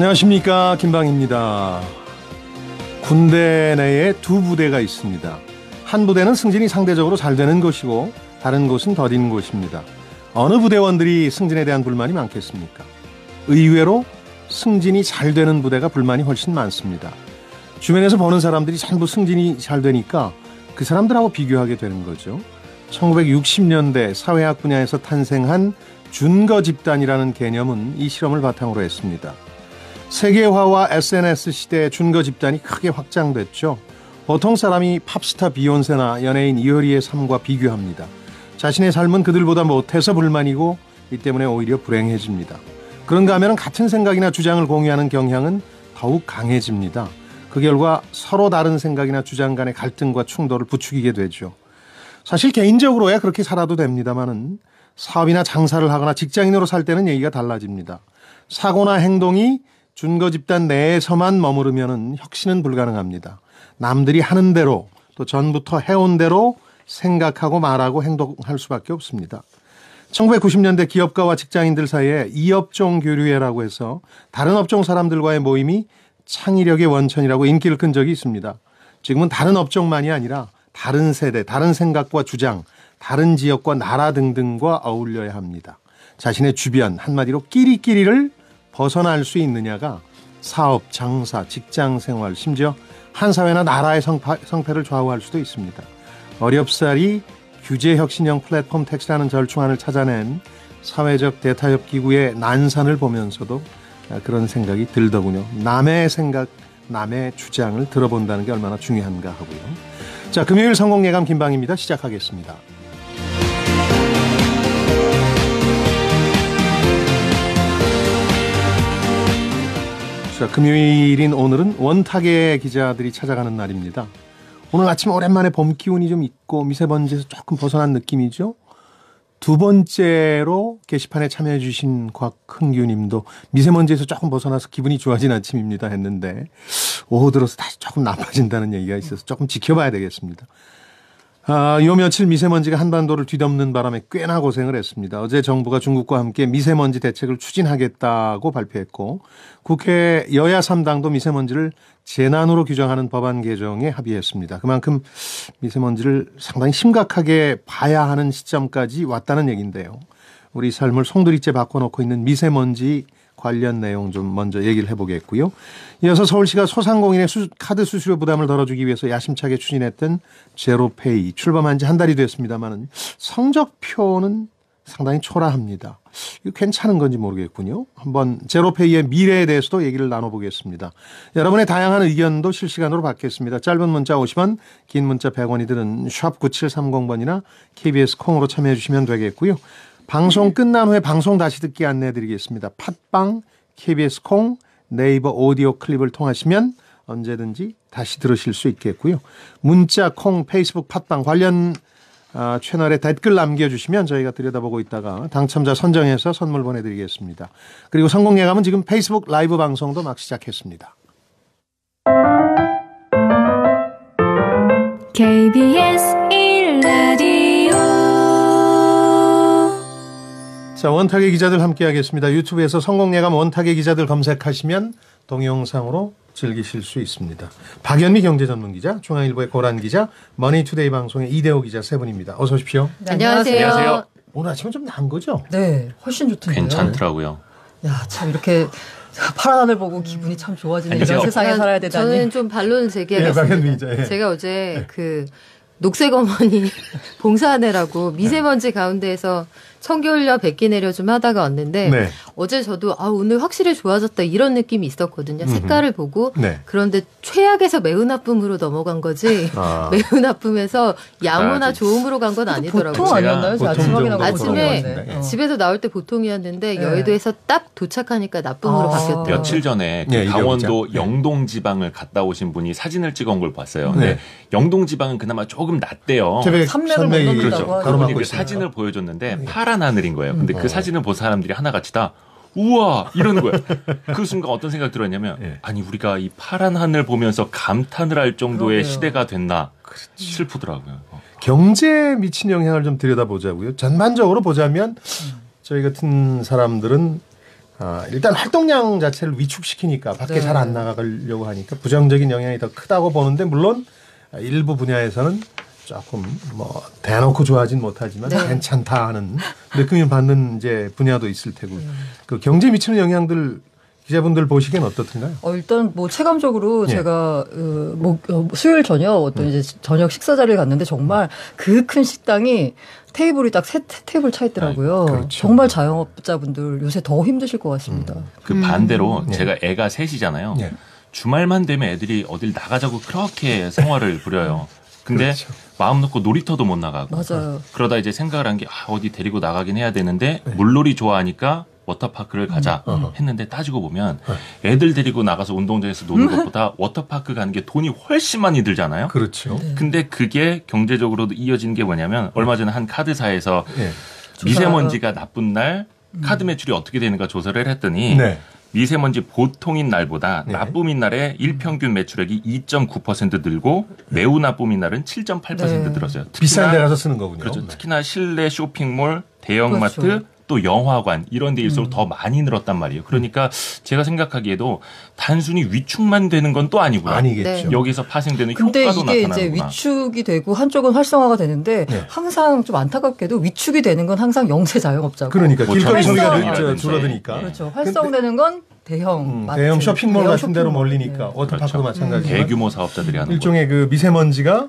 안녕하십니까, 김방입니다. 군대 내에 두 부대가 있습니다. 한 부대는 승진이 상대적으로 잘 되는 곳이고 다른 곳은 더딘 곳입니다. 어느 부대원들이 승진에 대한 불만이 많겠습니까? 의외로 승진이 잘 되는 부대가 불만이 훨씬 많습니다. 주변에서 보는 사람들이 전부 승진이 잘 되니까 그 사람들하고 비교하게 되는 거죠. 1960년대 사회학 분야에서 탄생한 준거 집단이라는 개념은 이 실험을 바탕으로 했습니다. 세계화와 SNS 시대의 준거 집단이 크게 확장됐죠. 보통 사람이 팝스타 비욘세나 연예인 이효리의 삶과 비교합니다. 자신의 삶은 그들보다 못해서 불만이고 이 때문에 오히려 불행해집니다. 그런가 하면 같은 생각이나 주장을 공유하는 경향은 더욱 강해집니다. 그 결과 서로 다른 생각이나 주장 간의 갈등과 충돌을 부추기게 되죠. 사실 개인적으로야 그렇게 살아도 됩니다만은 사업이나 장사를 하거나 직장인으로 살 때는 얘기가 달라집니다. 사고나 행동이 준거 집단 내에서만 머무르면은 혁신은 불가능합니다. 남들이 하는 대로 또 전부터 해온 대로 생각하고 말하고 행동할 수밖에 없습니다. 1990년대 기업가와 직장인들 사이에 이업종 교류회라고 해서 다른 업종 사람들과의 모임이 창의력의 원천이라고 인기를 끈 적이 있습니다. 지금은 다른 업종만이 아니라 다른 세대, 다른 생각과 주장, 다른 지역과 나라 등등과 어울려야 합니다. 자신의 주변, 한마디로 끼리끼리를 벗어날 수 있느냐가 사업, 장사, 직장 생활, 심지어 한 사회나 나라의 성패를 좌우할 수도 있습니다. 어렵사리 규제혁신형 플랫폼 택시라는 절충안을 찾아낸 사회적 대타협 기구의 난산을 보면서도 그런 생각이 들더군요. 남의 생각, 남의 주장을 들어본다는 게 얼마나 중요한가 하고요. 자, 금요일 성공예감 김방입니다. 시작하겠습니다. 자, 금요일인 오늘은 원탁의 기자들이 찾아가는 날입니다. 오늘 아침 오랜만에 봄 기운이 좀 있고 미세먼지에서 조금 벗어난 느낌이죠. 두 번째로 게시판에 참여해 주신 곽흥규 님도 미세먼지에서 조금 벗어나서 기분이 좋아진 아침입니다 했는데 오후 들어서 다시 조금 나빠진다는 얘기가 있어서 조금 지켜봐야 되겠습니다. 요 며칠 미세먼지가 한반도를 뒤덮는 바람에 꽤나 고생을 했습니다. 어제 정부가 중국과 함께 미세먼지 대책을 추진하겠다고 발표했고 국회 여야 3당도 미세먼지를 재난으로 규정하는 법안 개정에 합의했습니다. 그만큼 미세먼지를 상당히 심각하게 봐야 하는 시점까지 왔다는 얘기인데요. 우리 삶을 송두리째 바꿔놓고 있는 미세먼지 관련 내용 좀 먼저 얘기를 해보겠고요. 이어서 서울시가 소상공인의 카드 수수료 부담을 덜어주기 위해서 야심차게 추진했던 제로페이 출범한 지 한 달이 됐습니다만 성적표는 상당히 초라합니다. 이거 괜찮은 건지 모르겠군요. 한번 제로페이의 미래에 대해서도 얘기를 나눠보겠습니다. 여러분의 다양한 의견도 실시간으로 받겠습니다. 짧은 문자 50원, 긴 문자 100원이 드는 샵 9730번이나 KBS 콩으로 참여해 주시면 되겠고요. 방송 끝난 후에 방송 다시 듣기 안내해 드리겠습니다. 팟빵, KBS 콩, 네이버 오디오 클립을 통하시면 언제든지 다시 들으실 수 있겠고요. 문자, 콩, 페이스북, 팟빵 관련 채널에 댓글 남겨주시면 저희가 들여다보고 있다가 당첨자 선정해서 선물 보내드리겠습니다. 그리고 성공예감은 지금 페이스북 라이브 방송도 막 시작했습니다. KBS 1라디오 자, 원탁의 기자들 함께하겠습니다. 유튜브에서 성공예감 원탁의 기자들 검색하시면 동영상으로 즐기실 수 있습니다. 박연미 경제전문기자, 중앙일보의 고란 기자, 머니투데이 방송의 이대호 기자 세 분입니다. 어서 오십시오. 네, 안녕하세요. 오늘 아침은 좀 나은 거죠? 네, 훨씬 좋던데요. 괜찮더라고요. 야, 참 이렇게 파란 하늘 보고 기분이 참 좋아지는 이런 세상에 살아야 되다니. 저는 좀 반론을 제기하겠습니다. 제가 어제 그 녹색 어머니 봉사하느라고 미세먼지 가운데에서 청겨올려 백기 내려 좀 하다가 왔는데 네. 어제 저도 오늘 확실히 좋아졌다 이런 느낌이 있었거든요. 색깔을 보고. 네. 그런데 최악에서 매우 나쁨으로 넘어간 거지 매우 나쁨에서 양호나 좋음으로 간 건 아니더라고요. 보통 아니었나요? 제가 아침 확인하고 아침에 집에서 나올 때 보통이었는데 네. 여의도에서 딱 도착하니까 나쁨으로 바뀌었더라고요. 며칠 전에 그 강원도 영동지방을 갔다 오신 분이 사진을 찍은 걸 봤어요. 근데 영동지방은 그나마 조금 낫대요. 산맥을 못 넘는다고 그렇죠. 그분이 그 사진을 보여줬는데 파란 하늘인 거예요. 근데 그 사진을 본 사람들이 하나같이 다 우와 이러는 거예요. 그 순간 어떤 생각이 들었냐면 아니 우리가 이 파란 하늘 보면서 감탄을 할 정도의 시대가 됐나 슬프더라고요. 경제에 미친 영향을 좀 들여다보자고요. 전반적으로 보자면 저희 같은 사람들은 일단 활동량 자체를 위축시키니까 밖에 네. 잘 안 나가려고 하니까 부정적인 영향이 더 크다고 보는데 물론 일부 분야에서는 조금 뭐 대놓고 좋아하진 못하지만 네. 괜찮다 하는 느낌을 받는 이제 분야도 있을 테고 그 경제에 미치는 영향들 기자분들 보시기엔 어떻든가요? 일단 뭐 체감적으로 예. 제가 수요일 저녁 어떤 이제 저녁 식사 자리를 갔는데 정말 그 큰 식당이 테이블이 딱 세 테이블 차 있더라고요. 그렇죠. 정말 자영업자분들 요새 더 힘드실 것 같습니다. 그 반대로 예. 제가 애가 셋이잖아요. 예. 주말만 되면 애들이 어딜 나가자고 그렇게 생활을 부려요. 근데 그렇죠. 마음 놓고 놀이터도 못 나가고. 맞아요. 그러다 이제 생각을 한 게 어디 데리고 나가긴 해야 되는데 물놀이 좋아하니까 워터파크를 가자 했는데 따지고 보면 애들 데리고 나가서 운동장에서 노는 것보다 워터파크 가는 게 돈이 훨씬 많이 들잖아요. 그렇죠. 근데 그게 경제적으로도 이어지는 게 뭐냐면 얼마 전에 한 카드사에서 예. 미세먼지가 나쁜 날 카드 매출이 어떻게 되는가 조사를 했더니 네. 미세먼지 보통인 날보다 네. 나쁨인 날에 일평균 매출액이 2.9% 늘고 매우 나쁨인 날은 7.8% 네. 늘었어요. 비싼 데 가서 쓰는 거군요. 그렇죠. 네. 특히나 실내 쇼핑몰, 대형마트, 그렇죠. 또 영화관 이런 데일수록 더 많이 늘었단 말이에요. 그러니까 제가 생각하기에도 단순히 위축만 되는 건 또 아니구나. 아니겠죠. 네. 여기서 파생되는 근데 효과도 이게 이제 나타나는구나. 위축이 되고 한쪽은 활성화가 되는데 네. 항상 좀 안타깝게도 위축이 되는 건 항상 영세 자영업자고 그러니까 뭐 길거리 소리가 활성이라든지. 줄어드니까. 그렇죠. 활성되는 건 대형 마트, 대형 쇼핑몰 대형 같은 데로 쇼핑몰. 몰리니까 네. 워터파크도 마찬가지지만 대규모 사업자들이 하는 일종의 그 미세먼지가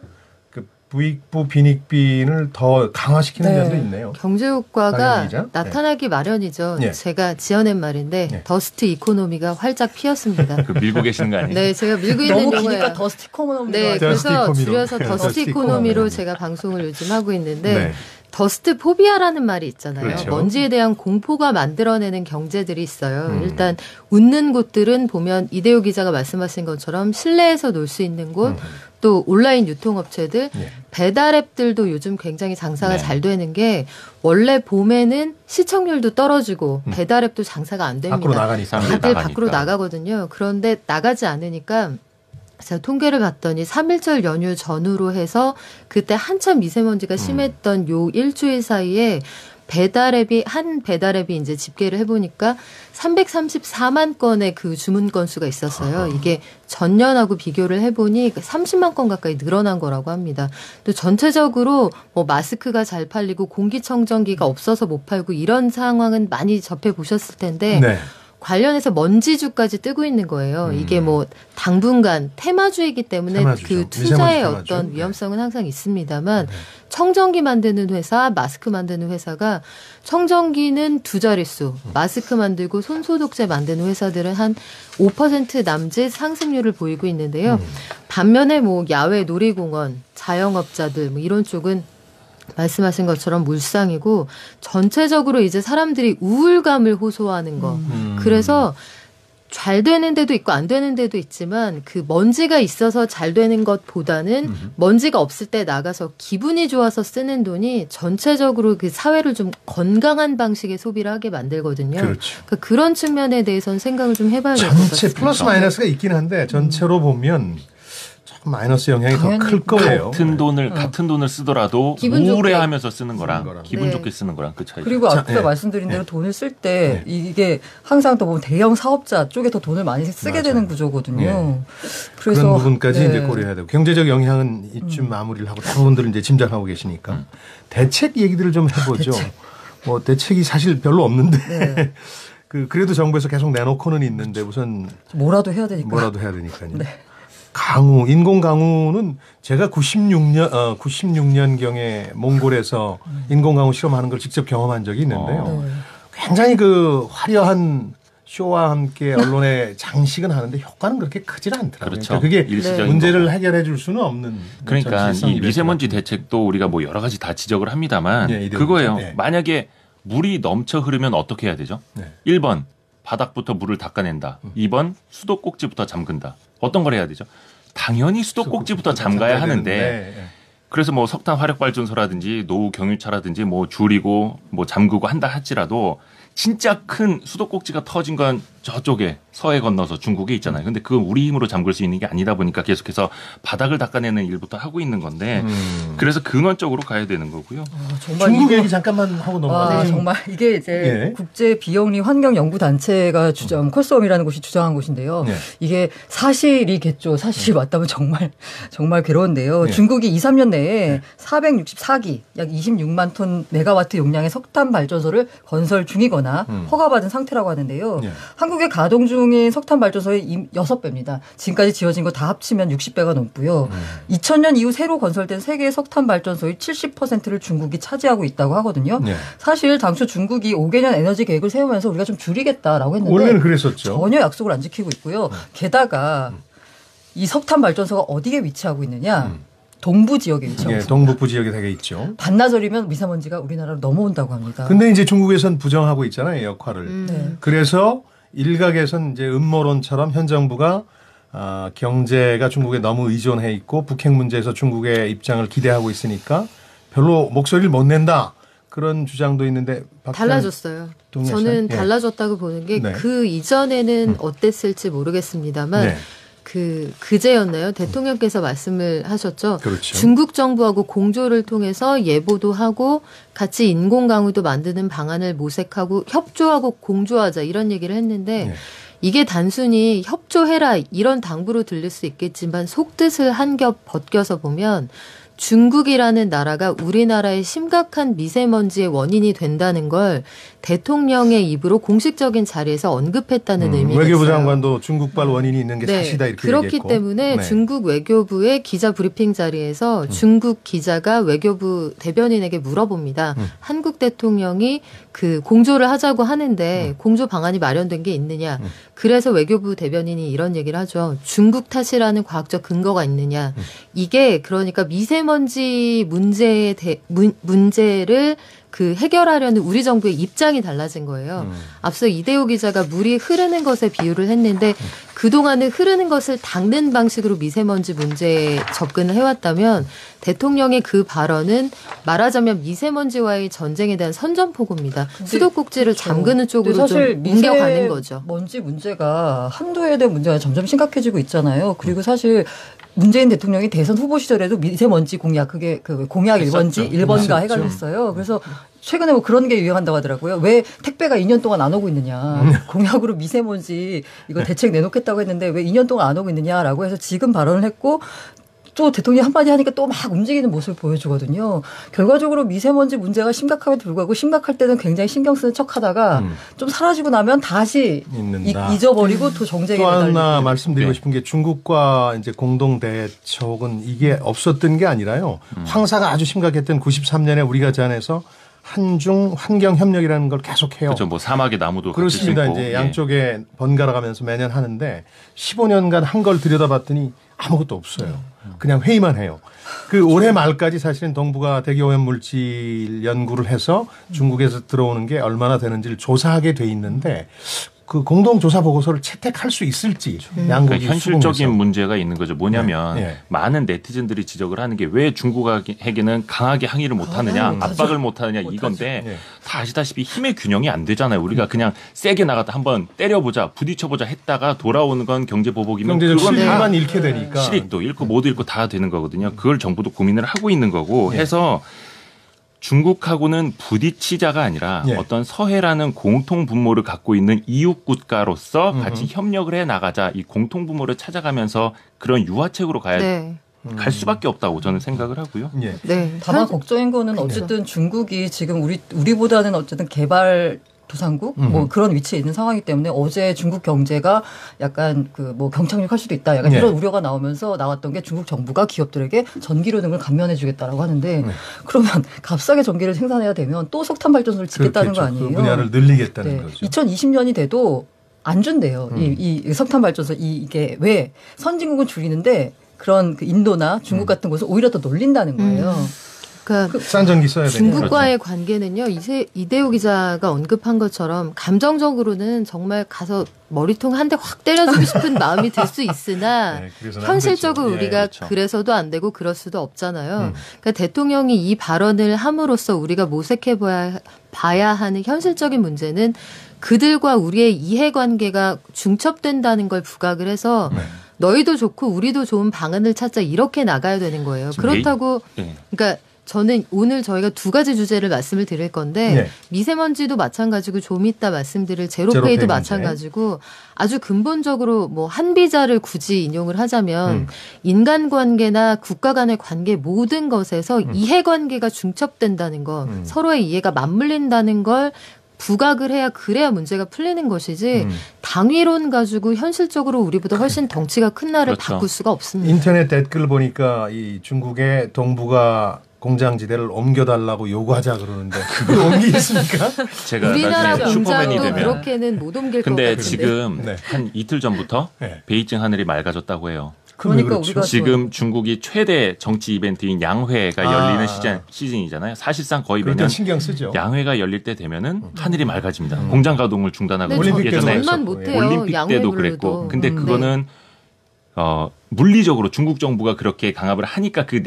그 부익부 빈익빈을 더 강화시키는 네. 면도 있네요. 경제 효과가 당연히 기자? 나타나기 마련이죠. 네. 제가 지어낸 말인데 네. 더스트 이코노미가 활짝 피었습니다. 그 밀고 계시는 거 아니에요? 네, 제가 밀고 있는 너무 용어예요. 기니까 더 스티커만 네, 더스트 그래서 이코노미로. 줄여서 네, 더스트 더스트 이코노미로 이코노미. 제가 방송을 요즘 하고 있는데 네. 더스트 포비아라는 말이 있잖아요. 그렇죠. 먼지에 대한 공포가 만들어내는 경제들이 있어요. 음. 일단 웃는 곳들은 보면 이대호 기자가 말씀하신 것처럼 실내에서 놀 수 있는 곳, 또 온라인 유통업체들, 예. 배달앱들도 요즘 굉장히 장사가 네. 잘 되는 게 원래 봄에는 시청률도 떨어지고 배달앱도 장사가 안 됩니다. 밖으로 나가니까. 사람들이 다들 나가니까. 밖으로 나가거든요. 그런데 나가지 않으니까 제가 통계를 봤더니 3.1절 연휴 전후로 해서 그때 한참 미세먼지가 심했던 요 일주일 사이에 한 배달앱이 이제 집계를 해보니까 334만 건의 그 주문 건수가 있었어요. 이게 전년하고 비교를 해보니 30만 건 가까이 늘어난 거라고 합니다. 또 전체적으로 뭐 마스크가 잘 팔리고 공기청정기가 없어서 못 팔고 이런 상황은 많이 접해 보셨을 텐데 네. 관련해서 먼지주까지 뜨고 있는 거예요. 이게 뭐 당분간 테마주이기 때문에 테마주죠. 그 미세먼지 투자의 테마주. 어떤 위험성은 항상 있습니다만 청정기 만드는 회사, 마스크 만드는 회사가 청정기는 두 자릿수, 마스크 만들고 손소독제 만드는 회사들은 한 5% 남짓 상승률을 보이고 있는데요. 반면에 뭐 야외 놀이공원, 자영업자들 뭐 이런 쪽은 말씀하신 것처럼 물상이고 전체적으로 이제 사람들이 우울감을 호소하는 거. 그래서 잘 되는 데도 있고 안 되는 데도 있지만 그 먼지가 있어서 잘 되는 것보다는 먼지가 없을 때 나가서 기분이 좋아서 쓰는 돈이 전체적으로 그 사회를 좀 건강한 방식의 소비를 하게 만들거든요. 그렇죠. 그러니까 그런 측면에 대해서는 생각을 좀 해봐야 될 것 같습니다. 전체 플러스 마이너스가 있긴 한데 전체로 보면 조금 마이너스 영향이 더 당연히 클 거예요. 같은 돈을 쓰더라도 기분 좋게. 우울해하면서 쓰는 쓰는 거랑 거랑. 기분 네. 좋게 쓰는 거랑 그 차이. 그리고 자, 아까 예. 말씀드린 대로 돈을 쓸 때 이게 항상 또 보면 대형 사업자 쪽에 더 돈을 많이 쓰게 맞아요. 되는 구조거든요. 예. 그래서 그런 부분까지 네. 이제 고려해야 되고 경제적 영향은 이쯤 마무리를 하고 대부분들 이제 짐작하고 계시니까 대책 얘기들을 좀 해보죠. 뭐 대책이 사실 별로 없는데 네. 그래도 정부에서 계속 내놓고는 있는데 우선 뭐라도 해야 되니까. 뭐라도 해야 되니까요. 네. 강우, 인공 강우는 제가 96년경에 몽골에서 인공 강우 실험하는 걸 직접 경험한 적이 있는데요. 네. 굉장히 그 화려한 쇼와 함께 언론에 장식은 하는데 효과는 그렇게 크질 않더라고요. 그렇죠. 그러니까 그게 일시적인 문제를 거고. 해결해 줄 수는 없는. 그러니까 전시성이 이 미세먼지 그래서. 대책도 우리가 뭐 여러 가지 다 지적을 합니다만 예, 이대로 그거예요. 네. 만약에 물이 넘쳐 흐르면 어떻게 해야 되죠? 네. 1번 바닥부터 물을 닦아낸다. 2번 수도꼭지부터 잠근다. 어떤 걸 해야 되죠? 당연히 수도꼭지부터 잠가야 하는데 되는데, 그래서 뭐 석탄 화력 발전소라든지 노후 경유차라든지 뭐 줄이고 뭐 잠그고 한다 할지라도 진짜 큰 수도꼭지가 터진 건 저쪽에 서해 건너서 중국에 있잖아요. 근데 그건 우리 힘으로 잠글 수 있는 게 아니다 보니까 계속해서 바닥을 닦아내는 일부터 하고 있는 건데 그래서 근원적으로 가야 되는 거고요. 정말 중국 이게 얘기 잠깐만 하고 넘어가죠. 정말 이게 이제 예. 국제 비영리 환경 연구 단체가 주장 콜솜이라는 곳이 주장한 곳인데요. 예. 이게 사실이겠죠. 사실이 맞다면 정말 괴로운데요. 예. 중국이 2, 3년 내에 464기 약 26만 톤 메가와트 용량의 석탄 발전소를 건설 중이거나 허가받은 상태라고 하는데요. 예. 한국에 가동 중인 석탄 발전소의 6배입니다. 지금까지 지어진 거 다 합치면 60배가 넘고요. 2000년 이후 새로 건설된 세계 석탄 발전소의 70%를 중국이 차지하고 있다고 하거든요. 예. 사실 당초 중국이 5개년 에너지 계획을 세우면서 우리가 좀 줄이겠다라고 했는데 원래는 그랬었죠. 전혀 약속을 안 지키고 있고요. 게다가 이 석탄 발전소가 어디에 위치하고 있느냐? 동부 지역에 위치하고 예, 있습니다. 동북부 지역에 되게 있죠. 반나절이면 미세먼지가 우리나라로 넘어온다고 합니다. 근데 이제 중국에선 부정하고 있잖아요, 역할을. 네. 그래서 일각에선 이제 음모론처럼 현 정부가 경제가 중국에 너무 의존해 있고 북핵 문제에서 중국의 입장을 기대하고 있으니까 별로 목소리를 못 낸다. 그런 주장도 있는데 달라졌어요. 동의하시나요? 저는 예. 달라졌다고 보는 게 네. 그 이전에는 어땠을지 모르겠습니다만 네. 그제였나요? 대통령께서 말씀을 하셨죠. 그렇죠. 중국 정부하고 공조를 통해서 예보도 하고 같이 인공 강우도 만드는 방안을 모색하고 협조하고 공조하자 이런 얘기를 했는데 네. 이게 단순히 협조해라 이런 당부로 들릴 수 있겠지만 속뜻을 한 겹 벗겨서 보면 중국이라는 나라가 우리나라의 심각한 미세먼지의 원인이 된다는 걸 대통령의 입으로 공식적인 자리에서 언급했다는 의미가 외교부 있어요. 장관도 중국발 원인이 있는 게 사실이다 이렇게 그렇기 얘기했고. 때문에 네. 중국 외교부의 기자 브리핑 자리에서 중국 기자가 외교부 대변인에게 물어봅니다. 한국 대통령이 그 공조를 하자고 하는데 공조 방안이 마련된 게 있느냐. 그래서 외교부 대변인이 이런 얘기를 하죠. 중국 탓이라는 과학적 근거가 있느냐. 이게 그러니까 미세먼지 문제를 해결하려는 우리 정부의 입장이 달라진 거예요. 앞서 이대호 기자가 물이 흐르는 것에 비유를 했는데 그동안은 흐르는 것을 닦는 방식으로 미세먼지 문제에 접근을 해왔다면 대통령의 그 발언은 말하자면 미세먼지와의 전쟁에 대한 선전포고입니다. 수도꼭지를 잠그는 쪽으로 좀 옮겨가는 거죠. 먼지 문제가 한두 해의 문제가 점점 심각해지고 있잖아요. 그리고 사실 문재인 대통령이 대선 후보 시절에도 미세먼지 공약, 그게 공약 1번지 1번가 해가지고 했어요. 그래서 최근에 뭐 그런 게 유행한다고 하더라고요. 왜 택배가 2년 동안 안 오고 있느냐. 공약으로 미세먼지 이거 대책 내놓겠다고 했는데 왜 2년 동안 안 오고 있느냐라고 해서 지금 발언을 했고 또 대통령이 한마디 하니까 또 막 움직이는 모습을 보여주거든요. 결과적으로 미세먼지 문제가 심각함에도 불구하고 심각할 때는 굉장히 신경 쓰는 척하다가 좀 사라지고 나면 다시 잊어버리고 또 정쟁에 또 매달리고. 하나 말씀드리고 네. 싶은 게 중국과 이제 공동 대척은 이게 없었던 게 아니라요. 황사가 아주 심각했던 93년에 우리가 제안해서 한중 환경 협력이라는 걸 계속해요. 그렇죠. 뭐 사막의 나무도 그렇습니다. 같이 심고. 이제 양쪽에 번갈아 가면서 매년 하는데 15년간 한 걸 들여다봤더니 아무것도 없어요. 그냥 회의만 해요. 그 올해 말까지 사실은 동북아 대기오염 물질 연구를 해서 중국에서 들어오는 게 얼마나 되는지를 조사하게 돼 있는데 그 공동조사 보고서를 채택할 수 있을지 양국이 그러니까 현실적인 수긍해서. 문제가 있는 거죠. 뭐냐면 네. 많은 네티즌들이 지적을 하는 게 왜 중국에게는 강하게 항의를 못하느냐, 압박을 못하느냐 이건데 네. 다 아시다시피 힘의 균형이 안 되잖아요. 우리가 그냥 세게 나갔다 한번 때려보자, 부딪혀보자 했다가 돌아오는 건 경제보복이면 경제적 그건 다 실익만 잃게 되니까. 실익도 잃고 모두 잃고 다 되는 거거든요. 그걸 정부도 고민을 하고 있는 거고 해서 중국하고는 부딪히자가 아니라 예. 어떤 서해라는 공통 분모를 갖고 있는 이웃 국가로서 같이 협력을 해 나가자. 이 공통 분모를 찾아가면서 그런 유화책으로 갈 수밖에 없다고 저는 생각을 하고요. 예. 네. 다만 걱정인 거는 어쨌든 중국이 지금 우리보다는 어쨌든 개발 도상국 뭐 그런 위치에 있는 상황이기 때문에 어제 중국 경제가 약간 뭐 경착륙할 수도 있다. 약간 이런 우려가 나왔던 게 중국 정부가 기업들에게 전기료 등을 감면해 주겠다라고 하는데 그러면 값싸게 전기를 생산해야 되면 또 석탄 발전소를 짓겠다는 거 아니에요? 그 분야를 늘리겠다는 거죠. 2020년이 돼도 안 준대요. 이 석탄 발전소 이게 왜 선진국은 줄이는데 그런 인도나 중국 같은 곳은 오히려 더 놀린다는 거예요. 그러니까 싼 전기 써야 되니까. 중국과의 관계는요. 이대호 기자가 언급한 것처럼 감정적으로는 정말 가서 머리통 한 대 확 때려주고 싶은 마음이 들 수 있으나 네, 그래서는 현실적으로 안 되죠. 우리가 그렇죠. 그래서도 안 되고 그럴 수도 없잖아요. 그러니까 대통령이 이 발언을 함으로써 우리가 모색해 봐야 하는 현실적인 문제는 그들과 우리의 이해관계가 중첩된다는 걸 부각을 해서 너희도 좋고 우리도 좋은 방안을 찾자 이렇게 나가야 되는 거예요. 그렇다고 그러니까 저는 오늘 저희가 두 가지 주제를 말씀을 드릴 건데 네. 미세먼지도 마찬가지고 좀 이따 말씀드릴 제로페이도 마찬가지고 아주 근본적으로 뭐 한비자를 굳이 인용을 하자면 인간관계나 국가 간의 관계 모든 것에서 이해관계가 중첩된다는 거 서로의 이해가 맞물린다는 걸 부각을 해야 그래야 문제가 풀리는 것이지 당위론 가지고 현실적으로 우리보다 훨씬 덩치가 큰 나라를 그렇죠. 바꿀 수가 없습니다. 인터넷 댓글 보니까 이 중국의 동북아 공장지대를 옮겨달라고 요구하자 그러는데 그거 옮기겠습니까? 제가 우리나라 나중에 슈퍼맨이 공장도 되면. 그렇게는 못 옮길 것 근데 같은데. 지금 네. 한 이틀 전부터 네. 베이징 하늘이 맑아졌다고 해요. 그러니까 그렇죠. 우리가 지금 중국이 최대 정치 이벤트인 양회가 열리는 시즌이잖아요. 사실상 거의 그러니까 매년 신경 쓰죠. 양회가 열릴 때 되면은 하늘이 맑아집니다. 공장 가동을 중단하고 근데 올림픽 때도 예전에 그랬었고. 얼만 못해요. 올림픽 양회 때도 불러도. 그랬고. 근데 그거는 물리적으로 중국 정부가 그렇게 강압을 하니까 그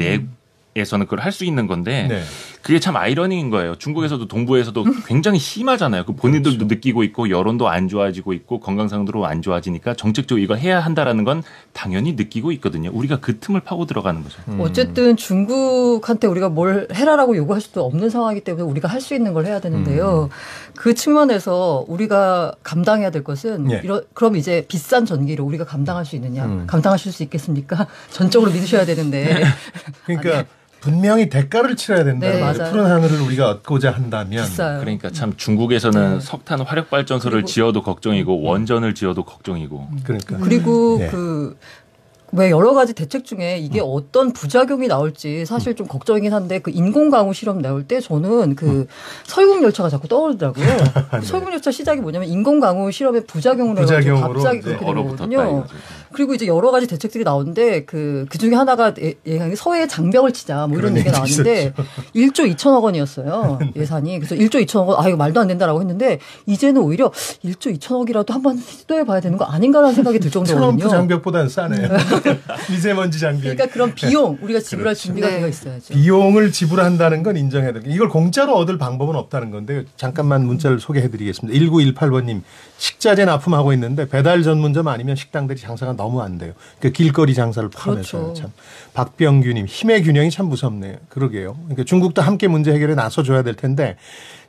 내에서는 그걸 할 수 있는 건데 네. 그게 참 아이러니인 거예요. 중국에서도 동부에서도 굉장히 심하잖아요. 그 본인들도 느끼고 있고 여론도 안 좋아지고 있고 건강상으로 안 좋아지니까 정책적으로 이걸 해야 한다라는 건 당연히 느끼고 있거든요. 우리가 그 틈을 파고 들어가는 거죠. 어쨌든 중국한테 우리가 뭘 해라라고 요구할 수도 없는 상황이기 때문에 우리가 할 수 있는 걸 해야 되는데요. 그 측면에서 우리가 감당해야 될 것은 예. 그럼 이제 비싼 전기를 우리가 감당할 수 있느냐. 감당하실 수 있겠습니까? 전적으로 믿으셔야 되는데. 그러니까 분명히 대가를 치러야 된다는 네, 거죠. 맞아요. 푸른 하늘을 우리가 얻고자 한다면 비싸요. 그러니까 참 중국에서는 네. 석탄 화력 발전소를 그리고- 지어도 걱정이고 원전을 지어도 걱정이고. 그러니까 그리고 네. 왜 여러 가지 대책 중에 이게 어떤 부작용이 나올지 사실 좀 걱정이긴 한데 그 인공강우 실험 나올 때 저는 그 설국열차가 자꾸 떠오르더라고요. 그 설국열차 시작이 뭐냐면 인공강우 실험의 부작용으로 해가지고 부작용으로 갑자기 이제 그렇게 된 얼어붙었다 거거든요. 이거죠. 그리고 이제 여러 가지 대책들이 나오는데 그 중에 하나가 서해에 장벽을 치자 뭐 이런 그런 얘기가 얘기도 나왔는데 1조 2천억 원이었어요. 예산이. 그래서 1조 2천억 원, 이거 말도 안 된다라고 했는데 이제는 오히려 1조 2천억이라도 한번 시도해 봐야 되는 거 아닌가라는 생각이 들 트럼프 정도거든요. 장벽보다는 싸네요. 미세먼지 장벽. 그러니까 그런 비용 우리가 지불할 그렇죠. 준비가 네. 되어 있어야죠. 비용을 지불한다는 건 인정해야 돼요. 이걸 공짜로 얻을 방법은 없다는 건데요. 잠깐만 문자를 소개해드리겠습니다. 1918번님 식자재 납품하고 있는데 배달 전문점 아니면 식당들이 장사가 너무 안 돼요. 그 길거리 장사를 포함해서요. 그렇죠. 참. 박병규님 힘의 균형이 참 무섭네요. 그러게요. 그러니까 중국도 함께 문제 해결에 나서줘야 될 텐데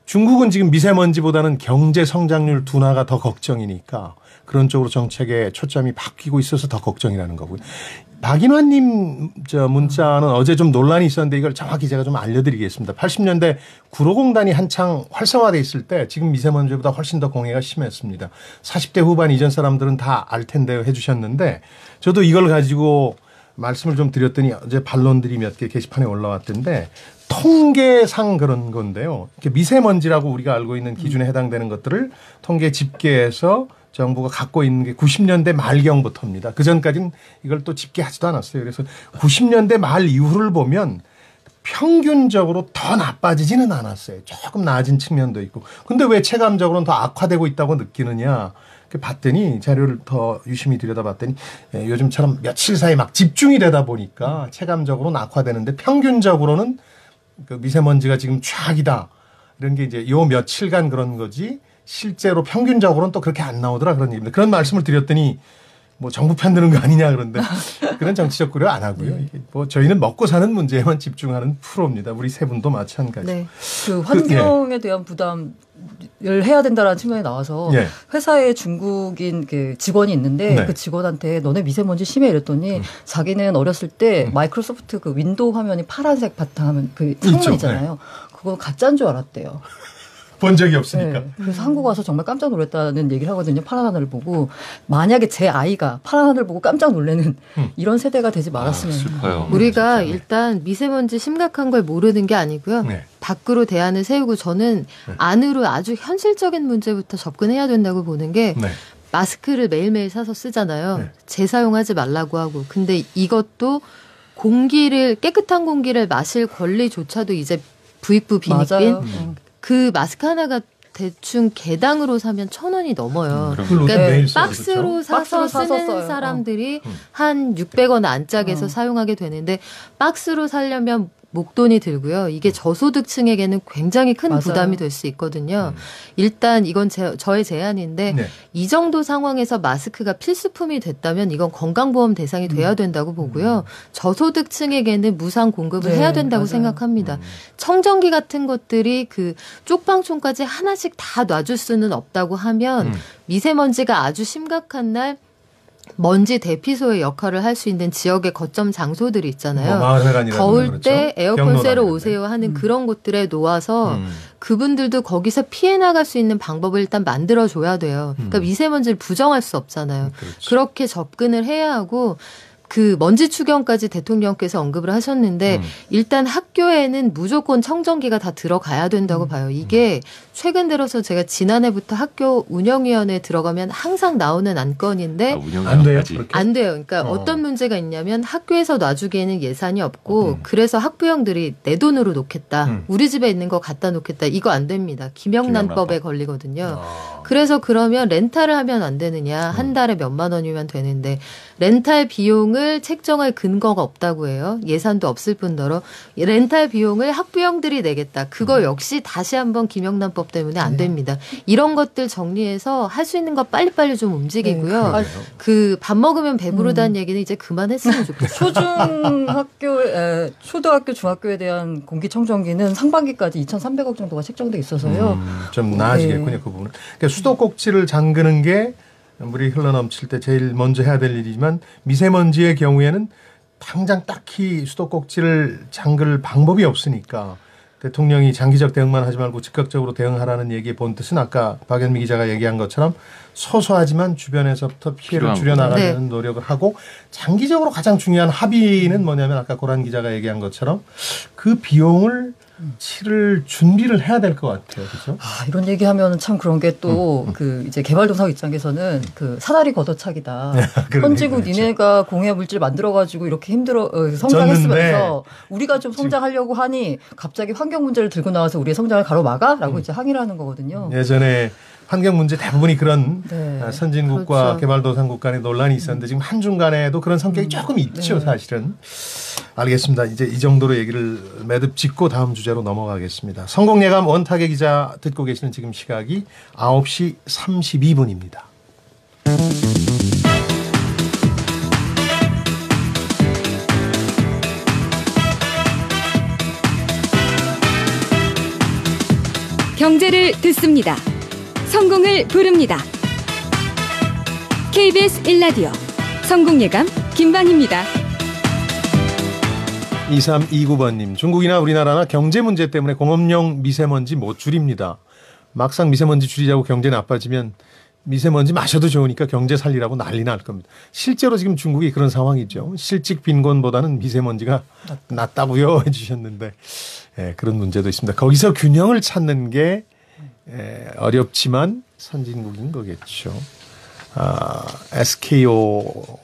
중국은 지금 미세먼지보다는 경제 성장률 둔화가 더 걱정이니까 그런 쪽으로 정책의 초점이 바뀌고 있어서 더 걱정이라는 거고요. 박인환님 문자는 어제 좀 논란이 있었는데 이걸 정확히 제가 좀 알려드리겠습니다. 80년대 구로공단이 한창 활성화돼 있을 때 지금 미세먼지보다 훨씬 더 공해가 심했습니다. 40대 후반 이전 사람들은 다 알 텐데요 해주셨는데 저도 이걸 가지고 말씀을 좀 드렸더니 어제 반론들이 몇 개 게시판에 올라왔던데 통계상 그런 건데요. 이렇게 미세먼지라고 우리가 알고 있는 기준에 해당되는 것들을 통계 집계해서 정부가 갖고 있는 게 90년대 말경부터입니다. 그전까지는 이걸 또 집계하지도 않았어요. 그래서 90년대 말 이후를 보면 평균적으로 더 나빠지지는 않았어요. 조금 나아진 측면도 있고. 근데 왜 체감적으로는 더 악화되고 있다고 느끼느냐. 봤더니 자료를 더 유심히 들여다봤더니 요즘처럼 며칠 사이 막 집중이 되다 보니까 체감적으로는 악화되는데 평균적으로는 그 미세먼지가 지금 최악이다. 이런 게 이제 요 며칠간 그런 거지 실제로 평균적으로는 또 그렇게 안 나오더라 그런 얘기입니다. 그런 말씀을 드렸더니 뭐 정부 편드는 거 아니냐 그런데 그런 정치적 고려 안 하고요. 이게 뭐 저희는 먹고 사는 문제에만 집중하는 프로입니다. 우리 세 분도 마찬가지. 네. 그 환경에 대한 부담을 해야 된다라는 측면이 나와서 예. 회사에 중국인 그 직원이 있는데 네. 그 직원한테 너네 미세먼지 심해 이랬더니 자기는 어렸을 때 마이크로소프트 그 윈도우 화면이 파란색 바탕 그 창문 있죠. 있잖아요. 그거 가짜인 줄 알았대요. 본 적이 없으니까. 네. 그래서 한국 와서 정말 깜짝 놀랐다는 얘기를 하거든요. 파란 하늘을 보고 만약에 제 아이가 파란 하늘을 보고 깜짝 놀라는 이런 세대가 되지 말았으면. 슬퍼요. 우리가 일단 미세먼지 심각한 걸 모르는 게 아니고요. 네. 밖으로 대안을 세우고 저는 안으로 아주 현실적인 문제부터 접근해야 된다고 보는 게 네. 마스크를 매일매일 사서 쓰잖아요. 네. 재사용하지 말라고 하고. 근데 이것도 깨끗한 공기를 마실 권리조차도 이제 부익부 빈익빈. 맞아요. 그 마스크 하나가 대충 개당으로 사면 1,000원이 넘어요. 그러니까 매일 박스로 사서 쓰는 써요. 사람들이 한 600원 안짝에서 사용하게 되는데 박스로 사려면 목돈이 들고요. 이게 저소득층에게는 굉장히 큰 맞아요. 부담이 될 수 있거든요. 일단 이건 저의 제안인데 네. 이 정도 상황에서 마스크가 필수품이 됐다면 이건 건강보험 대상이 돼야 된다고 보고요. 저소득층에게는 무상 공급을 네, 해야 된다고 맞아요. 생각합니다. 청정기 같은 것들이 그 쪽방촌까지 하나씩 다 놔줄 수는 없다고 하면 미세먼지가 아주 심각한 날 먼지 대피소의 역할을 할 수 있는 지역의 거점 장소들이 있잖아요. 마을회관이라든가 더울 그렇죠? 때 에어컨 경로당 쐬러 이런 오세요 하는 그런 곳들에 놓아서 음. 그분들도 거기서 피해 나갈 수 있는 방법을 일단 만들어줘야 돼요. 그러니까 미세먼지를 부정할 수 없잖아요. 그렇죠. 그렇게 접근을 해야 하고 그 먼지 추경까지 대통령께서 언급을 하셨는데 일단 학교에는 무조건 청정기가 다 들어가야 된다고 봐요. 이게 최근 들어서 제가 지난해부터 학교 운영위원회에 들어가면 항상 나오는 안건인데 안 돼요? 운영위원까지. 그렇게? 안 돼요. 그러니까 어. 어떤 문제가 있냐면 학교에서 놔주기에는 예산이 없고 그래서 학부형들이 내 돈으로 놓겠다. 우리 집에 있는 거 갖다 놓겠다. 이거 안 됩니다. 김영란법에 걸리거든요. 그래서 그러면 렌탈을 하면 안 되느냐. 한 달에 몇만 원이면 되는데 렌탈 비용을 책정할 근거가 없다고 해요. 예산도 없을 뿐더러 렌탈 비용을 학부형들이 내겠다. 그거 역시 다시 한번 김영란법 때문에 안 됩니다. 이런 것들 정리해서 할 수 있는 거 빨리빨리 좀 움직이고요. 네, 그 밥 먹으면 배부르다는 얘기는 이제 그만했으면 좋겠어요. 초등학교, 중학교에 대한 공기청정기는 상반기까지 2,300억 정도가 책정돼 있어서요. 좀 나아지겠군요. 네. 그 부분은. 그러니까 수도꼭지를 잠그는 게 물이 흘러넘칠 때 제일 먼저 해야 될 일이지만 미세먼지의 경우에는 당장 딱히 수도꼭지를 잠글 방법이 없으니까 대통령이 장기적 대응만 하지 말고 즉각적으로 대응하라는 얘기의 본뜻은 아까 박연미 기자가 얘기한 것처럼 소소하지만 주변에서부터 피해를 줄여나가려는 네. 노력을 하고 장기적으로 가장 중요한 합의는 뭐냐면 아까 고란 기자가 얘기한 것처럼 그 비용을 치를 준비를 해야 될 것 같아요. 그렇죠? 아, 이런 얘기하면 참 그런 게 또 그 이제 개발도상 입장에서는 그 사다리 걷어차기다. 선진국 그렇죠. 니네가 공해 물질 만들어 가지고 이렇게 힘들어 성장했으면서 우리가 좀 성장하려고 하니 갑자기 환경 문제를 들고 나와서 우리의 성장을 가로막아라고 이제 항의를 하는 거거든요. 예전에 환경 문제 대부분이 그런 네. 선진국과 그렇죠. 개발도상국 간의 논란이 있었는데 지금 한중간에도 그런 성격이 조금 있죠. 사실은. 알겠습니다. 이제 이 정도로 얘기를 매듭 짓고 다음 주제로 넘어가겠습니다. 성공예감 원탁의 기자 듣고 계시는 지금 시각이 9시 32분입니다. 경제를 듣습니다. 성공을 부릅니다. KBS 1라디오 성공예감 김반희입니다. 2329번님, 중국이나 우리나라나 경제 문제 때문에 공업용 미세먼지 못 줄입니다. 막상 미세먼지 줄이자고 경제 나빠지면 미세먼지 마셔도 좋으니까 경제 살리라고 난리 날 겁니다. 실제로 지금 중국이 그런 상황이죠. 실직 빈곤보다는 미세먼지가 낫다고요 해주셨는데 그런 문제도 있습니다. 거기서 균형을 찾는 게 어렵지만 선진국인 거겠죠. SKO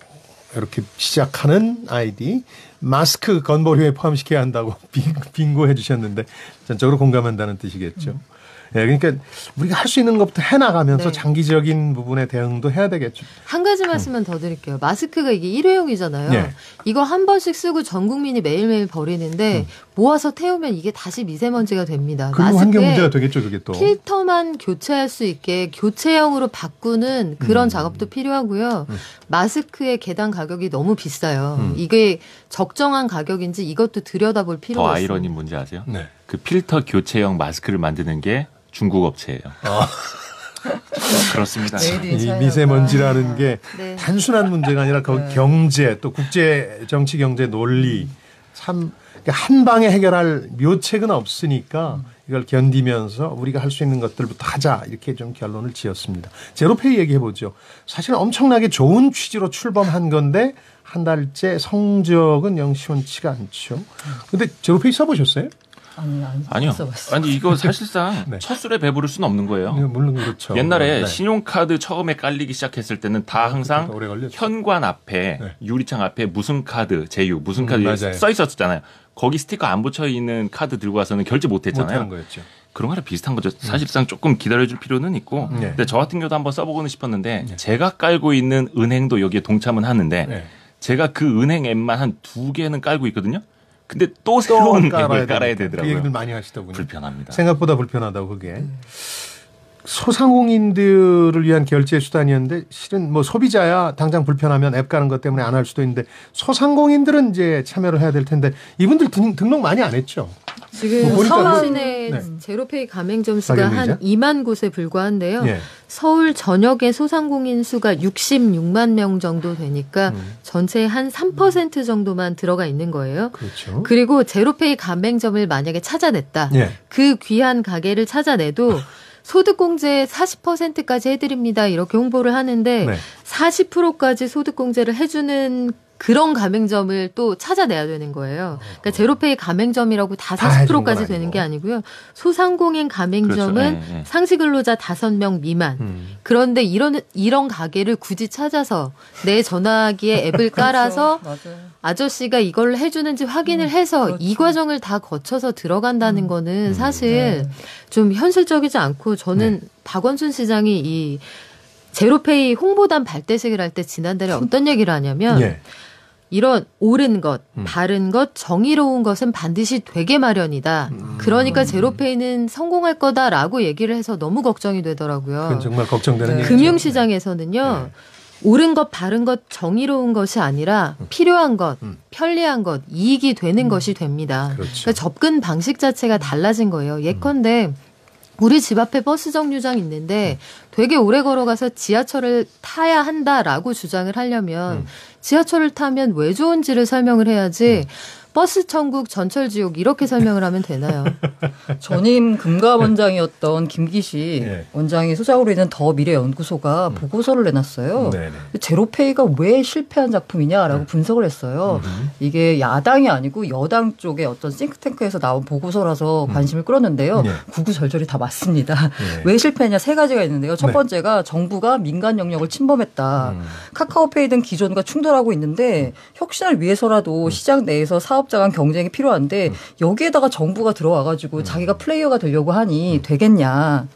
이렇게 시작하는 아이디 마스크 건보료에 포함시켜야 한다고 빙고해 주셨는데 전적으로 공감한다는 뜻이겠죠. 그러니까 우리가 할 수 있는 것부터 해나가면서 네. 장기적인 부분에 대응도 해야 되겠죠. 한 가지 말씀만 더 드릴게요. 마스크가 이게 일회용이잖아요. 네. 이거 한 번씩 쓰고 전 국민이 매일매일 버리는데 모아서 태우면 이게 다시 미세먼지가 됩니다. 그리고 환경 문제가 되겠죠, 그게 또. 필터만 교체할 수 있게 교체형으로 바꾸는 그런 작업도 필요하고요. 마스크의 개당 가격이 너무 비싸요. 이게 적정한 가격인지 이것도 들여다볼 필요가 더 있습니다. 아이러니 뭔지 아세요? 네. 그 필터 교체형 마스크를 만드는 게 중국 업체예요. 그렇습니다. 메이드 인 이 차이나구나. 미세먼지라는 게 네. 단순한 문제가 아니라 거기 경제 또 국제 정치 경제 논리 참 한 방에 해결할 묘책은 없으니까 이걸 견디면서 우리가 할 수 있는 것들부터 하자 이렇게 좀 결론을 지었습니다. 제로페이 얘기해 보죠. 사실 엄청나게 좋은 취지로 출범한 건데 한 달째 성적은 영 시원치가 않죠. 근데 제로페이 써보셨어요? 아니요. 써봤어요. 아니 이거 사실상 네. 첫 술에 배부를 수는 없는 거예요. 물론 그렇죠. 옛날에 네. 신용카드 처음에 깔리기 시작했을 때는 다 항상 오래 걸렸죠. 현관 앞에 네. 유리창 앞에 무슨 카드 제휴 무슨 카드 맞아요. 써 있었잖아요. 거기 스티커 안 붙여 있는 카드 들고 와서는 결제 못 못하는 했잖아요. 거였죠. 그런 거랑 비슷한 거죠. 사실상 조금 기다려줄 필요는 있고. 네. 근데 저 같은 경우도 한번 써보고는 싶었는데 네. 제가 깔고 있는 은행도 여기에 동참은 하는데 네. 제가 그 은행 앱만 한 2개는 깔고 있거든요. 근데 또 새로운 앱을 깔아야 그 되더라고요. 얘기를 많이 하시더군요. 불편합니다. 생각보다 불편하다고 그게. 소상공인들을 위한 결제 수단이었는데 실은 뭐 소비자야 당장 불편하면 앱 가는 것 때문에 안 할 수도 있는데 소상공인들은 이제 참여를 해야 될 텐데 이분들 등록 많이 안 했죠. 지금 뭐 보니까 서울 시내 네. 제로페이 가맹점 수가 가맹점이죠? 한 2만 곳에 불과한데요. 예. 서울 전역의 소상공인 수가 66만 명 정도 되니까 전체의 한 3% 정도만 들어가 있는 거예요. 그렇죠. 그리고 제로페이 가맹점을 만약에 찾아냈다. 예. 그 귀한 가게를 찾아내도 소득공제 40%까지 해드립니다. 이렇게 홍보를 하는데 네. 40%까지 소득공제를 해주는 그런 가맹점을 또 찾아내야 되는 거예요. 그러니까 제로페이 가맹점이라고 다 다 해주는 40%까지 건 되는 아니고. 게 아니고요. 소상공인 가맹점은 그렇죠. 네, 네. 상시근로자 5명 미만. 그런데 이런 가게를 굳이 찾아서 내 전화기에 앱을 깔아서 맞아요. 아저씨가 이걸 해주는지 확인을 해서 그렇죠. 이 과정을 다 거쳐서 들어간다는 거는 사실 네. 좀 현실적이지 않고 저는 박원순 시장이 이 제로페이 홍보단 발대식을 할 때 지난달에 어떤 얘기를 하냐면 예. 이런 옳은 것, 바른 것, 정의로운 것은 반드시 되게 마련이다. 그러니까 제로페이는 성공할 거다라고 얘기를 해서 너무 걱정이 되더라고요. 그건 정말 걱정되는 얘기죠. 금융시장에서는요. 옳은 것, 바른 것, 정의로운 것이 아니라 필요한 것, 편리한 것, 이익이 되는 것이 됩니다. 그렇죠. 그러니까 접근 방식 자체가 달라진 거예요. 예컨대 우리 집 앞에 버스 정류장 있는데 되게 오래 걸어가서 지하철을 타야 한다라고 주장을 하려면 지하철을 타면 왜 좋은지를 설명을 해야지 버스 천국 전철 지옥 이렇게 설명을 하면 되나요? 전임 금감원장이었던 김기식 예. 원장이 수장으로 있는 더 미래연구소가 보고서를 내놨어요. 네네. 제로페이가 왜 실패한 작품이냐라고 분석을 했어요. 이게 야당이 아니고 여당 쪽의 어떤 싱크탱크에서 나온 보고서라서 관심을 끌었는데요. 예. 구구절절히 다 맞습니다. 예. 왜 실패했냐 세 가지가 있는데요. 첫 네. 번째가 정부가 민간 영역을 침범했다. 카카오페이 등 기존과 충돌하고 있는데 혁신을 위해서라도 시장 내에서 사업자 간 경쟁이 필요한데 여기에다가 정부가 들어와가지고 자기가 플레이어가 되려고 하니 되겠냐.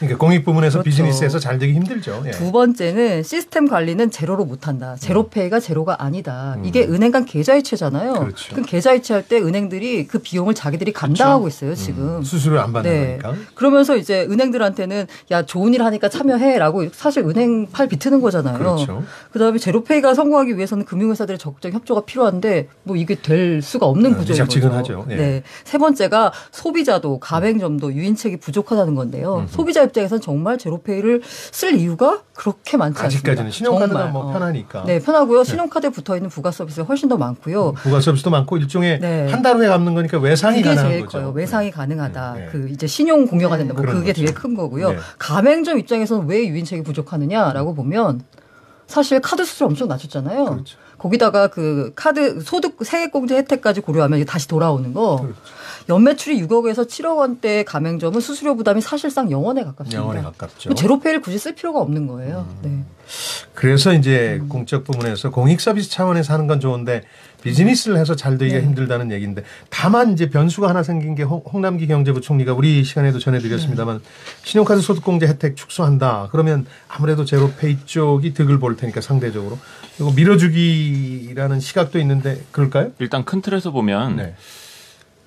그러니까 공익 부문에서 그렇죠. 비즈니스에서 잘 되기 힘들죠. 예. 두 번째는 시스템 관리는 제로로 못한다. 제로페이가 제로가 아니다. 이게 은행 간 계좌이체잖아요. 그렇죠. 그럼 계좌이체할 때 은행들이 그 비용을 자기들이 감당하고 있어요. 지금. 수수료 안 받는 네. 거니까. 그러면서 이제 은행들한테는 야 좋은 일 하니까 참여해라고 사실 은행 팔 비트는 거잖아요. 그렇죠. 그다음에 제로페이가 성공하기 위해서는 금융회사들의 적극적 협조가 필요한데 뭐 이게 될 수가 없는 구조인 거죠. 미적지근하죠. 예. 네. 세 번째가 소비자도 가맹점도 유인책이 부족하다는 건데요. 소비자 입장에서는 정말 제로페이를 쓸 이유가 그렇게 많지 않습니다. 아직까지는 신용카드가 정말. 뭐 편하니까. 네, 편하고요. 신용카드에 붙어 있는 부가 서비스가 훨씬 더 많고요. 부가 서비스도 많고 일종의 네. 한 달 후에 갚는 거니까 외상이 그게 가능한 제일 거죠. 커요. 외상이 가능하다. 네. 그 이제 신용 공여가 된다. 뭐 그런 그게 거죠. 되게 큰 거고요. 네. 가맹점 입장에서는 왜 유인책이 부족하느냐라고 보면 사실 카드 수수료 엄청 낮췄잖아요. 그렇죠. 거기다가 그 카드 소득 세액공제 혜택까지 고려하면 이게 다시 돌아오는 거. 그렇죠. 연매출이 6억에서 7억 원대 가맹점은 수수료 부담이 사실상 0원에 가깝습니다. 영원에 가깝죠. 제로페이를 굳이 쓸 필요가 없는 거예요. 네. 그래서 이제 공적 부문에서 공익 서비스 차원에서 하는 건 좋은데 비즈니스를 해서 잘 되기가 힘들다는 얘기인데 다만 이제 변수가 하나 생긴 게 홍남기 경제부총리가 우리 시간에도 전해드렸습니다만 신용카드 소득공제 혜택 축소한다. 그러면 아무래도 제로페이 쪽이 득을 볼 테니까 상대적으로 이거 밀어주기라는 시각도 있는데 그럴까요? 일단 큰 틀에서 보면 네.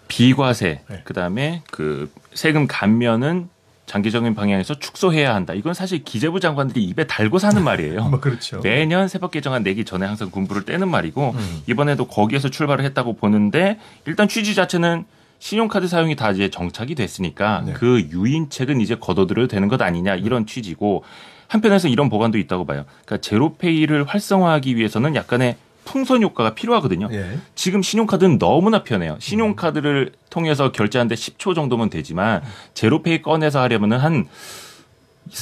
비과세, 네. 그다음에 그 세금 감면은 장기적인 방향에서 축소해야 한다. 이건 사실 기재부 장관들이 입에 달고 사는 말이에요. 뭐 그렇죠. 매년 세법 개정안 내기 전에 항상 군부를 떼는 말이고 이번에도 거기에서 출발을 했다고 보는데 일단 취지 자체는 신용카드 사용이 다 이제 정착이 됐으니까 네. 그 유인책은 이제 걷어들여도 되는 것 아니냐 이런 취지고 한편에서 이런 보관도 있다고 봐요. 그러니까 제로페이를 활성화하기 위해서는 약간의 풍선 효과가 필요하거든요. 예. 지금 신용카드는 너무나 편해요. 신용카드를 통해서 결제하는데 10초 정도면 되지만 제로페이 꺼내서 하려면 한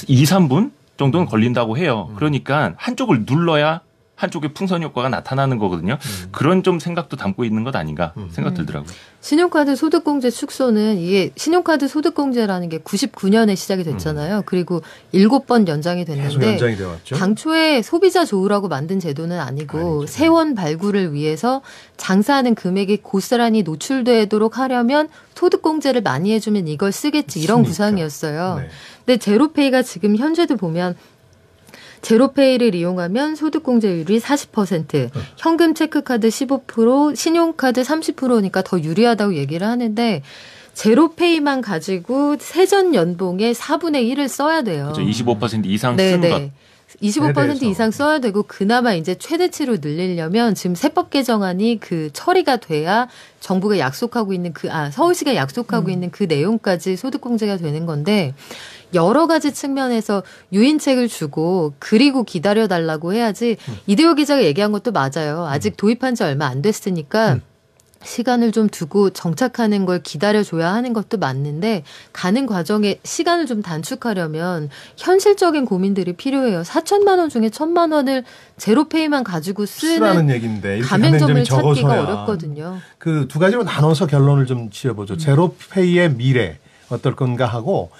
2, 3분 정도는 걸린다고 해요. 그러니까 한쪽을 눌러야 한쪽에 풍선 효과가 나타나는 거거든요. 그런 좀 생각도 담고 있는 것 아닌가 생각 들더라고요. 신용카드 소득공제 축소는 이게 신용카드 소득공제라는 게 99년에 시작이 됐잖아요. 그리고 7번 연장이 계속 됐는데 연장이 되었죠. 당초에 소비자 좋으라고 만든 제도는 아니고 세원 발굴을 위해서 장사하는 금액이 고스란히 노출되도록 하려면 소득공제를 많이 해주면 이걸 쓰겠지 이런 쓰니까. 구상이었어요. 네. 근데 제로페이가 지금 현재도 보면 제로페이를 이용하면 소득공제율이 40%, 현금 체크카드 15%, 신용카드 30%니까 더 유리하다고 얘기를 하는데 제로페이만 가지고 세전 연봉의 4분의 1을 써야 돼요. 그렇죠. 25% 이상 쓴 것. 25% 이상 써야 되고 그나마 이제 최대치로 늘리려면 지금 세법 개정안이 그 처리가 돼야 정부가 약속하고 있는 서울시가 약속하고 있는 그 내용까지 소득공제가 되는 건데 여러 가지 측면에서 유인책을 주고 그리고 기다려달라고 해야지 이대호 기자가 얘기한 것도 맞아요. 아직 도입한 지 얼마 안 됐으니까 시간을 좀 두고 정착하는 걸 기다려줘야 하는 것도 맞는데 가는 과정에 시간을 좀 단축하려면 현실적인 고민들이 필요해요. 4천만 원 중에 1,000만 원을 제로페이만 가지고 쓰라는 얘기인데 이렇게 가맹점을 가맹점이 찾기가 적어서야. 어렵거든요. 그 두 가지로 나눠서 결론을 좀 지어보죠. 제로페이의 미래 어떨 건가 하고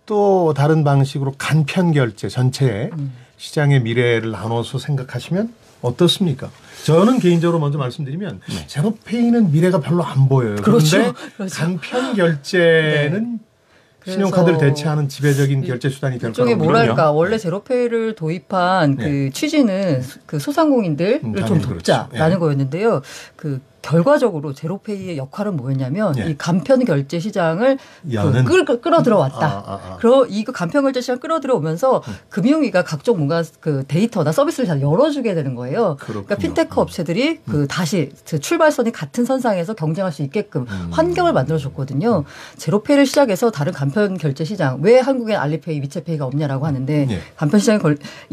또 다른 방식으로 간편 결제 전체 시장의 미래를 나눠서 생각하시면 어떻습니까? 저는 개인적으로 먼저 말씀드리면 제로페이는 미래가 별로 안 보여요. 그렇죠. 그런데 그렇죠. 간편 결제는 신용카드를 대체하는 지배적인 결제 수단이 될 거라고. 일종의 뭐랄까 원래 제로페이를 도입한 그 취지는 그 소상공인들을 좀 돕자라는 거였는데요. 그 결과적으로 제로페이의 역할은 뭐였냐면 이 간편 결제 시장을 끌어들어왔다. 이거 간편 결제 시장 끌어들어오면서 금융위가 각종 뭔가 그 데이터나 서비스를 다 열어주게 되는 거예요. 그러니까 핀테크 업체들이 그 다시 그 출발선이 같은 선상에서 경쟁할 수 있게끔 환경을 만들어줬거든요. 제로페이를 시작해서 다른 간편 결제 시장 왜 한국엔 알리페이, 위챗페이가 없냐라고 하는데 간편 시장이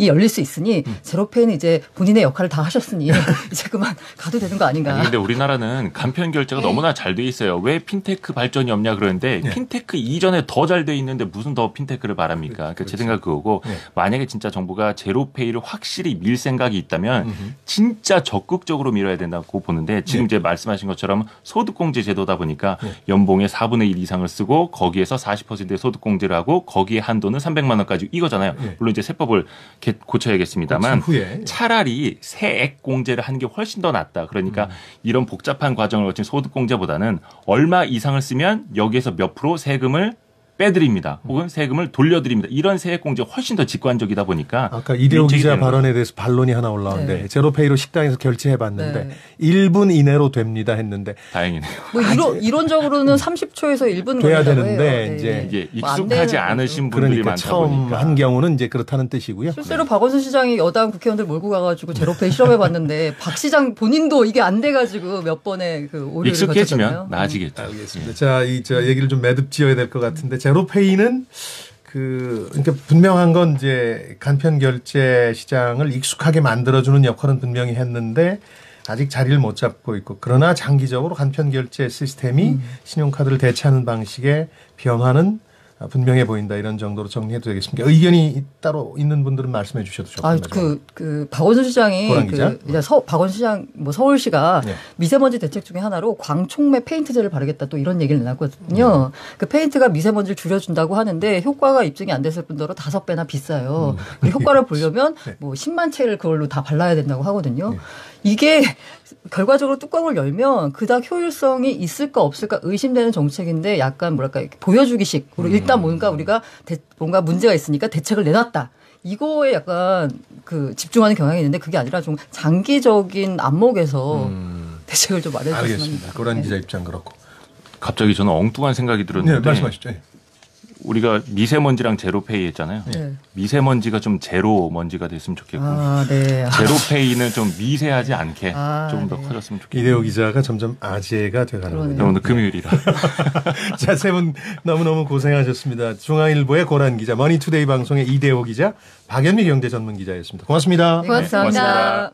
열릴 수 있으니 제로페이는 이제 본인의 역할을 다 하셨으니 이제 그만 가도 되는 거 아닌가. 근데 우리나라는 간편 결제가 너무나 잘 돼 있어요. 왜 핀테크 발전이 없냐 그러는데 핀테크 이전에 더 잘 돼 있는데 무슨 더 핀테크를 바랍니까? 그러니까 제 생각 그거고 만약에 진짜 정부가 제로페이를 확실히 밀 생각이 있다면 진짜 적극적으로 밀어야 된다고 보는데 지금 이제 말씀하신 것처럼 소득공제 제도다 보니까 연봉의 4분의 1 이상을 쓰고 거기에서 40%의 소득공제를 하고 거기에 한도는 300만 원까지 이거잖아요. 물론 이제 세법을 고쳐야겠습니다만 차라리 세액 공제를 하는 게 훨씬 더 낫다. 그러니까 이런 복잡한 과정을 거친 소득공제보다는 얼마 이상을 쓰면 여기에서 몇 프로 세금을 빼드립니다. 혹은 세금을 돌려드립니다. 이런 세액공제 훨씬 더 직관적이다 보니까. 아까 이대호 기자 발언에 대해서 반론이 하나 올라오는데 제로페이로 식당에서 결제해봤는데 1분 이내로 됩니다 했는데. 다행이네요. 뭐 이론적으로는 30초에서 1분 돼야 걸린다고 되는데 해요. 이제 이게 익숙하지 않으신 분들이 그러니까 많다 처음 보니까. 한 경우는 이제 그렇다는 뜻이고요. 실제로 박원순 시장이 여당 국회의원들 몰고 가가지고 제로페이 실험해봤는데 박 시장 본인도 이게 안 돼가지고 몇 번의 그 오류를 익숙해지면 거쳤잖아요. 나아지겠죠. 알겠습니다. 자, 저 얘기를 좀 매듭 지어야 될 것 같은데 제로페이는 그러니까 분명한 건 이제 간편 결제 시장을 익숙하게 만들어주는 역할은 분명히 했는데 아직 자리를 못 잡고 있고 그러나 장기적으로 간편 결제 시스템이 신용카드를 대체하는 방식의 변화는 분명해 보인다 이런 정도로 정리해도 되겠습니까? 의견이 따로 있는 분들은 말씀해 주셔도 좋겠습니다. 박원순 시장이 박원순 시장 서울시가 네. 미세먼지 대책 중에 하나로 광촉매 페인트제를 바르겠다 또 이런 얘기를 내놨거든요. 그 페인트가 미세먼지를 줄여준다고 하는데 효과가 입증이 안 됐을 뿐더러 5배나 비싸요. 그 효과를 보려면 뭐 10만 채를 그걸로 다 발라야 된다고 하거든요. 이게 결과적으로 뚜껑을 열면 그닥 효율성이 있을까 없을까 의심되는 정책인데 약간 뭐랄까 보여주기식으로 일단 뭔가 우리가 뭔가 문제가 있으니까 대책을 내놨다. 이거에 약간 그 집중하는 경향이 있는데 그게 아니라 좀 장기적인 안목에서 대책을 좀 마련해 주시면 알겠습니다. 고란 기자 입장 그렇고. 갑자기 저는 엉뚱한 생각이 들었는데. 네, 말씀하시죠. 우리가 미세먼지랑 제로페이 했잖아요. 미세먼지가 좀 제로 먼지가 됐으면 좋겠고 제로페이는 좀 미세하지 않게 좀 더 커졌으면 좋겠고. 이대호 기자가 점점 아재가 돼가는군요. 오늘 금요일이라. 자, 세 분 너무너무 고생하셨습니다. 중앙일보의 고란 기자, 머니투데이 방송의 이대호 기자, 박연미 경제전문기자였습니다. 고맙습니다. 고맙습니다.